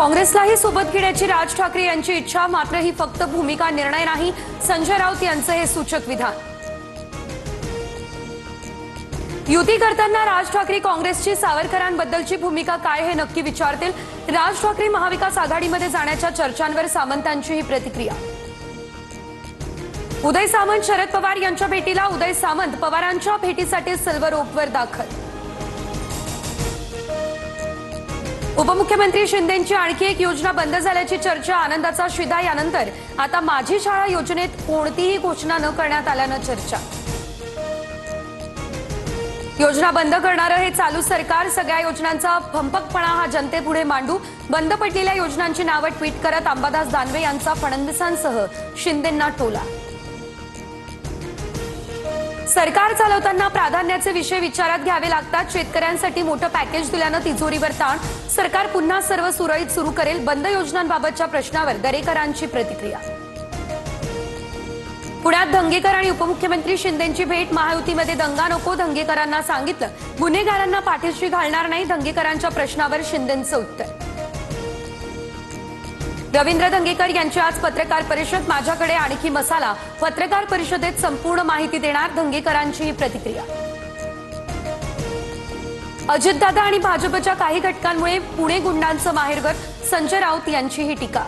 काँग्रेसलाही सोबत घेण्याची राज ठाकरे यांची इच्छा, मात्र ही फक्त भूमिका निर्णय नाही, संजय राऊत यांचं हे सूचक विधान। युती करताना राज ठाकरे काँग्रेसची सावरकरांबद्दलची भूमिका काय हे नक्की विचारतील। राज ठाकरे महाविकास आघाडीमध्ये जाण्याच्या चर्चांवर सामंतांची ही प्रतिक्रिया। उदय सामंत शरद पवार यांच्या भेटीला उदय सामंत पवारांच्या भेटीसाठी सिल्वर ओकवर दाखल। उपमुख्यमंत्री शिंदेंची आणखी एक योजना बंद झाल्याची चर्चा, आनंदाचा शिधा। यानंतर आता माझी शाळा योजनेत कोणतीही घोषणा न करण्यात आल्यानं चर्चा। योजना बंद करणारं हे चालू सरकार, सगळ्या योजनांचा भंपकपणा हा जनतेपुढे मांडू। बंद पडलेल्या योजनांची नावं ट्विट करत अंबादास दानवे यांचा फडणवीसांसह शिंदेंना टोला। सरकार चालवताना प्राधान्याचे विषय विचारात घ्यावे लागतात। शेतकऱ्यांसाठी मोठं पॅकेज दिल्यानं तिजोरीवर ताण, सरकार पुन्हा सर्व सुरळीत सुरू करेल। बंद योजनांबाबतच्या प्रश्नावर दरेकरांची प्रतिक्रिया। पुण्यात धंगेकर आणि उपमुख्यमंत्री शिंदेंची भेट, महायुतीमध्ये दंगा नको, धंगेकरांना सांगितलं। गुन्हेगारांना पाठीशी घालणार नाही, धंगेकरांच्या प्रश्नावर शिंदेंचं उत्तर। रवींद्र धंगेकर यांची आज पत्रकार परिषद, माझ्याकडे आणखी मसाला, पत्रकार परिषदेत संपूर्ण माहिती देणार, धंगेकरांची ही प्रतिक्रिया। अजितदादा आणि भाजपच्या काही घटकांमुळे पुणे गुंडांचं माहेरघर, संजय राऊत यांची ही टीका।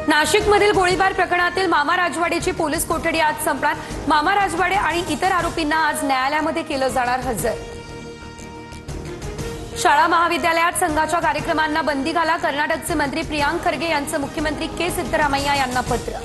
नाशिकमधील गोळीबार प्रकरणातील मामा राजवाडेची पोलीस कोठडी आज संपणार। मामा राजवाडे आणि इतर आरोपींना आज न्यायालयामध्ये केलं जाणार हजर। शाळा महाविद्यालयात संघाच्या कार्यक्रमांना बंदी घाला, कर्नाटकचे मंत्री प्रियांक खरगे यांचं मुख्यमंत्री के सिद्धरामय्या यांना पत्र।